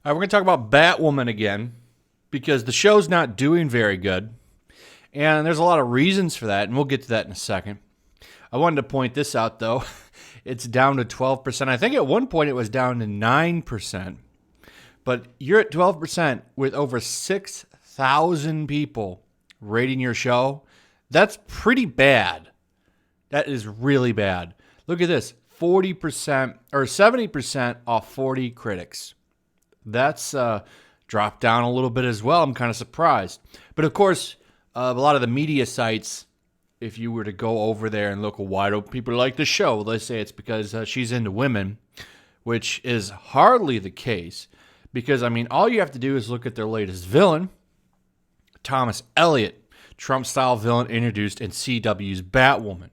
All right, we're going to talk about Batwoman again because the show's not doing very good. And there's a lot of reasons for that, and we'll get to that in a second. I wanted to point this out, though. It's down to 12%. I think at one point it was down to 9%. But you're at 12% with over 6,000 people rating your show. That's pretty bad. That is really bad. Look at this. 40% or 70% off 40 critics. That's dropped down a little bit as well. I'm kind of surprised. But of course, a lot of the media sites, if you were to go over there and look, why don't people like the show? Well, they say it's because she's into women, which is hardly the case. Because, I mean, all you have to do is look at their latest villain, Thomas Elliot, Trump-style villain introduced in CW's Batwoman.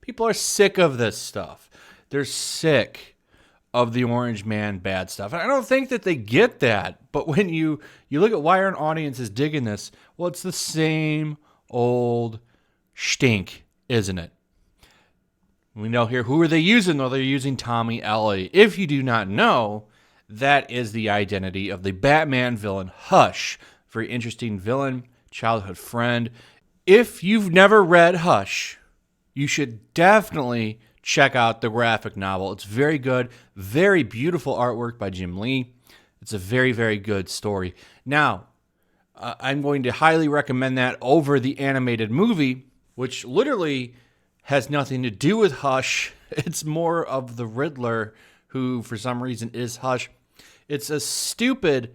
People are sick of this stuff. They're sick of the Orange Man bad stuff. And I don't think that they get that. But when you look at why our audience is digging this, well, it's the same old stink, isn't it? We know here, who are they using? Well, they're using Tommy Elliot. If you do not know, that is the identity of the Batman villain, Hush. Very interesting villain, childhood friend. If you've never read Hush, you should definitely check out the graphic novel. It's very good, very beautiful artwork by Jim Lee. It's a very, very good story. Now, I'm going to highly recommend that over the animated movie, which literally has nothing to do with Hush. It's more of the Riddler, who for some reason is Hush. It's a stupid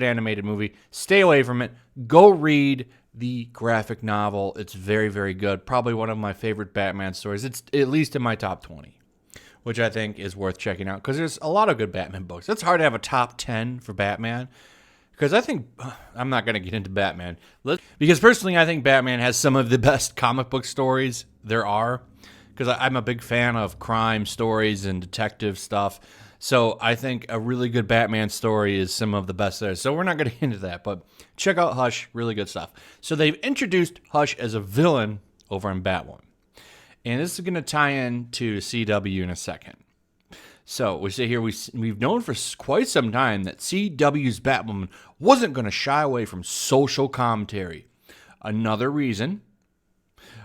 animated movie. Stay away from it. Go read the graphic novel. It's very, very good. Probably one of my favorite Batman stories. It's at least in my top 20, which I think is worth checking out because there's a lot of good Batman books. It's hard to have a top 10 for Batman because I think, I'm not going to get into Batman, because personally I think Batman has some of the best comic book stories there are, because I'm a big fan of crime stories and detective stuff. So I think a really good Batman story is some of the best there. So we're not going to get into that, but check out Hush. Really good stuff. So they've introduced Hush as a villain over in Batwoman. And this is going to tie in to CW in a second. So we say here, we've known for quite some time that CW's Batwoman wasn't going to shy away from social commentary. Another reason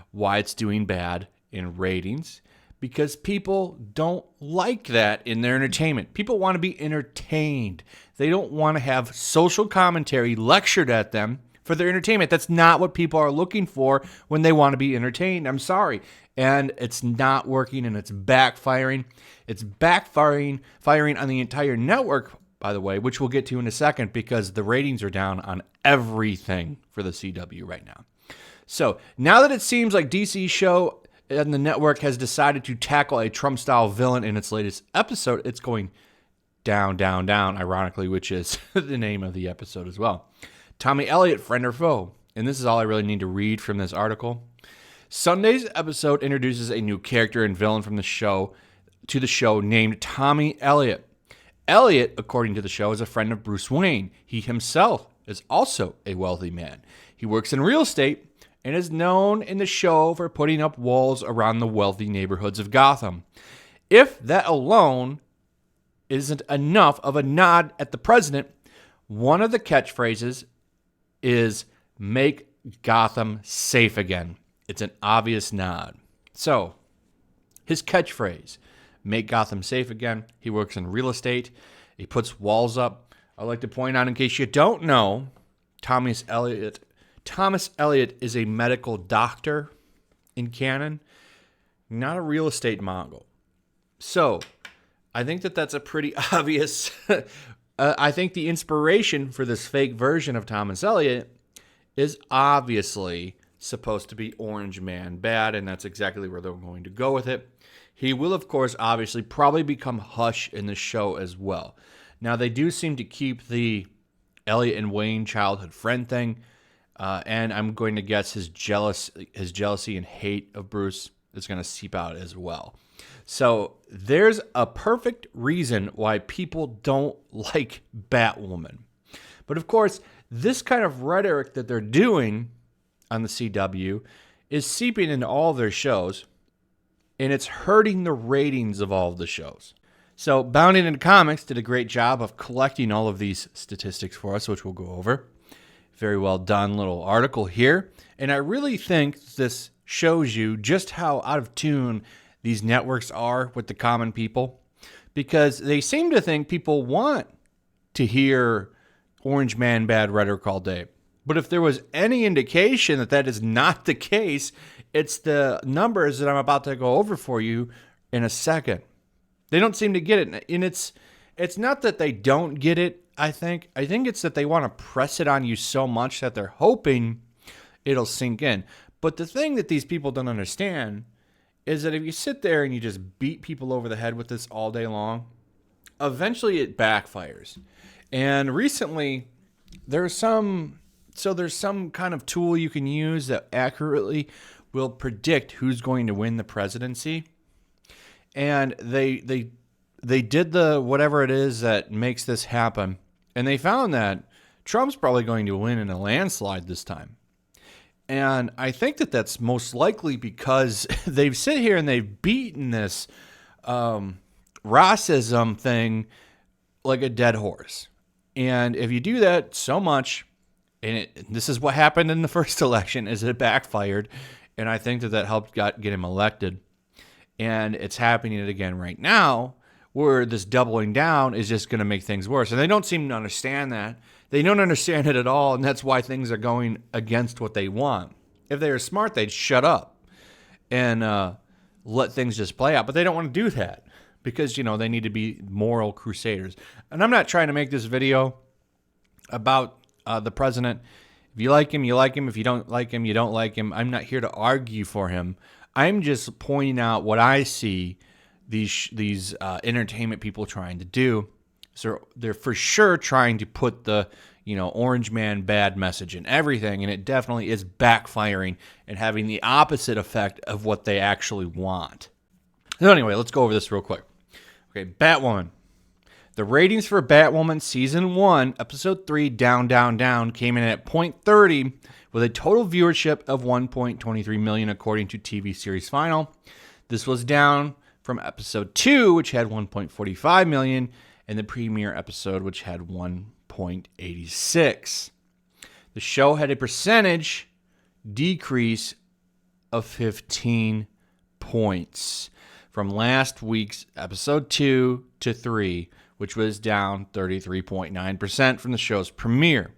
why it's doing bad in ratings, because people don't like that in their entertainment. People want to be entertained. They don't want to have social commentary lectured at them for their entertainment. That's not what people are looking for when they want to be entertained. I'm sorry. And it's not working, and it's backfiring. It's backfiring on the entire network, by the way, which we'll get to in a second, because the ratings are down on everything for the CW right now. So now that it seems like DC's show and the network has decided to tackle a Trump-style villain in its latest episode, it's going down, down, down, ironically, which is the name of the episode as well. Tommy Elliot, friend or foe? And this is all I really need to read from this article. Sunday's episode introduces a new character and villain from the show named Tommy Elliot. Elliot, according to the show, is a friend of Bruce Wayne. He himself is also a wealthy man. He works in real estate and is known in the show for putting up walls around the wealthy neighborhoods of Gotham. If that alone isn't enough of a nod at the president, one of the catchphrases is "Make Gotham safe again." It's an obvious nod. So, his catchphrase, "Make Gotham safe again." He works in real estate. He puts walls up. I'd like to point out, in case you don't know, Thomas Elliot is a medical doctor in canon, not a real estate mogul. So, I think that's a pretty obvious. I think the inspiration for this fake version of Thomas Elliot is obviously supposed to be Orange Man bad, and that's exactly where they're going to go with it. He will, of course, obviously probably become Hush in the show as well. Now, they do seem to keep the Elliot and Wayne childhood friend thing. And I'm going to guess his jealousy and hate of Bruce is going to seep out as well. So there's a perfect reason why people don't like Batwoman. But of course, this kind of rhetoric that they're doing on the CW is seeping into all of their shows, and it's hurting the ratings of all of the shows. So Bounding into Comics did a great job of collecting all of these statistics for us, which we'll go over. Very well done little article here. And I really think this shows you just how out of tune these networks are with the common people, because they seem to think people want to hear Orange Man bad rhetoric all day. But if there was any indication that that is not the case, it's the numbers that I'm about to go over for you in a second. They don't seem to get it. And it's not that they don't get it, I think. I think it's that they want to press it on you so much that they're hoping it'll sink in. But the thing that these people don't understand is that if you sit there and you just beat people over the head with this all day long, eventually it backfires. And recently, there's some kind of tool you can use that accurately will predict who's going to win the presidency. And they did the whatever it is that makes this happen. And they found that Trump's probably going to win in a landslide this time. And I think that that's most likely because they've sit here and they've beaten this racism thing like a dead horse. And if you do that so much, and this is what happened in the first election, is it backfired. And I think that helped get him elected. And it's happening again right now, where this doubling down is just going to make things worse. And they don't seem to understand that. They don't understand it at all, and that's why things are going against what they want. If they were smart, they'd shut up and let things just play out. But they don't want to do that because, they need to be moral crusaders. And I'm not trying to make this video about the president. If you like him, you like him. If you don't like him, you don't like him. I'm not here to argue for him. I'm just pointing out what I see these entertainment people trying to do. So they're for sure trying to put the, Orange Man bad message in everything, and it definitely is backfiring and having the opposite effect of what they actually want. So anyway, let's go over this real quick. Okay, Batwoman. The ratings for Batwoman Season 1, Episode 3, Down, came in at 0.30 with a total viewership of 1.23 million according to TV Series Final. This was down from Episode 2, which had 1.45 million, and the premiere episode, which had 1.86. The show had a percentage decrease of 15 points from last week's Episode 2 to 3, which was down 33.9% from the show's premiere.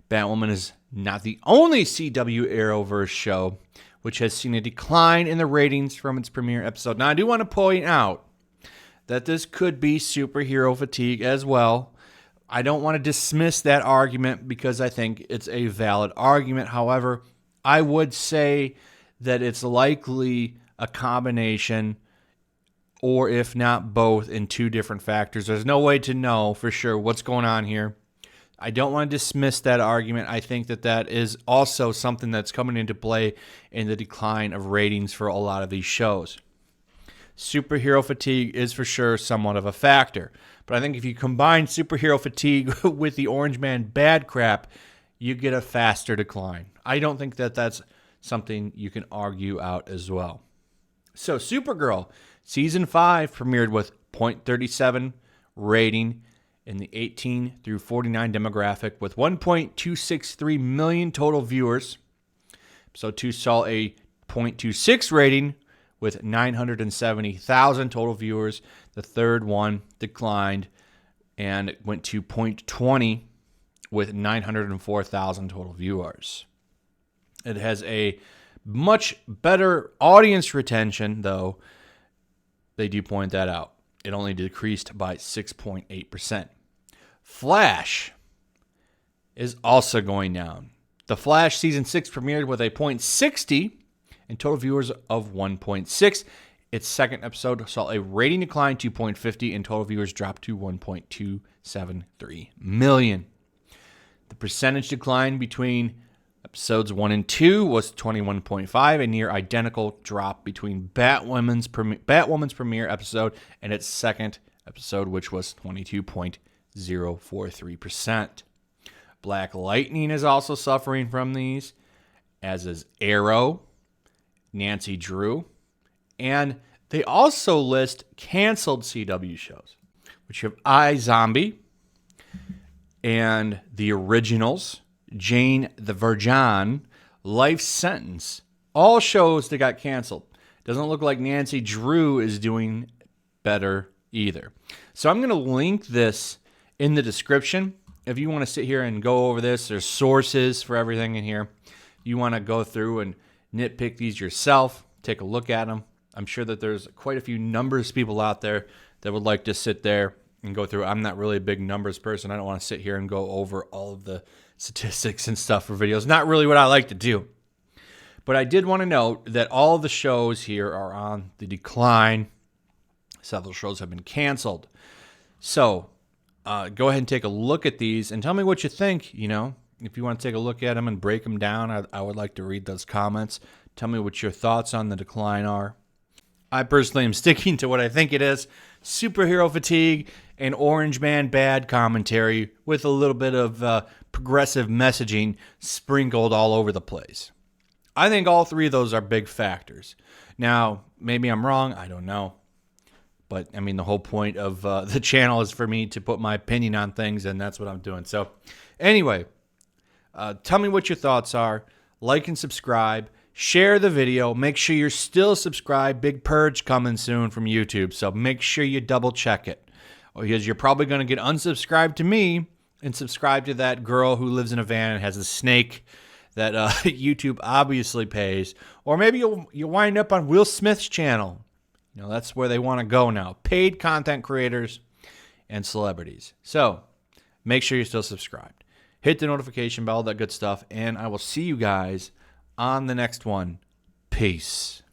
Batwoman is not the only CW Arrowverse show which has seen a decline in the ratings from its premiere episode. Now, I do want to point out that this could be superhero fatigue as well. I don't want to dismiss that argument because I think it's a valid argument. However, I would say that it's likely a combination, or if not both, in two different factors. There's no way to know for sure what's going on here. I don't want to dismiss that argument. I think that is also something that's coming into play in the decline of ratings for a lot of these shows. Superhero fatigue is for sure somewhat of a factor. But I think if you combine superhero fatigue with the Orange Man bad crap, you get a faster decline. I don't think that that's something you can argue out as well. So Supergirl, Season 5 premiered with 0.37 rating in the 18 through 49 demographic with 1.263 million total viewers. Episode 2 saw a 0.26 rating with 970,000 total viewers. The third one declined and went to 0.20 with 904,000 total viewers. It has a much better audience retention, though. They do point that out. It only decreased by 6.8%. Flash is also going down. The Flash Season 6 premiered with a 0.60 and total viewers of 1.6. Its second episode saw a rating decline to 0.50 and total viewers dropped to 1.273 million. The percentage decline between episodes 1 and 2 was 21.5, a near identical drop between Batwoman's premiere episode and its second episode, which was 22.043%. Black Lightning is also suffering from these, as is Arrow, Nancy Drew, and They also list canceled CW shows, which you have iZombie and The Originals, Jane the Virgin, Life Sentence, all shows that got canceled. Doesn't look like Nancy Drew is doing better either. So I'm going to link this in the description. If you want to sit here and go over this, there's sources for everything in here. You want to go through and nitpick these yourself, take a look at them. I'm sure that there's quite a few numbers people out there that would like to sit there and go through. I'm not really a big numbers person. I don't want to sit here and go over all of the statistics and stuff for videos. Not really what I like to do. But I did want to note that all of the shows here are on the decline. Several shows have been canceled. So go ahead and take a look at these and tell me what you think. You know, if you want to take a look at them and break them down, I would like to read those comments. Tell me what your thoughts on the decline are. I personally am sticking to what I think it is. Superhero fatigue and Orange Man bad commentary with a little bit of progressive messaging sprinkled all over the place. I think all three of those are big factors. Now, maybe I'm wrong. I don't know. But, I mean, the whole point of the channel is for me to put my opinion on things, and that's what I'm doing. So, anyway, tell me what your thoughts are. Like and subscribe. Share the video. Make sure you're still subscribed. Big purge coming soon from YouTube, so make sure you double check it. Because you're probably going to get unsubscribed to me and subscribe to that girl who lives in a van and has a snake that YouTube obviously pays. Or maybe you'll wind up on Will Smith's channel. You know, that's where they want to go now. Paid content creators and celebrities. So make sure you're still subscribed. Hit the notification bell, that good stuff. And I will see you guys on the next one. Peace.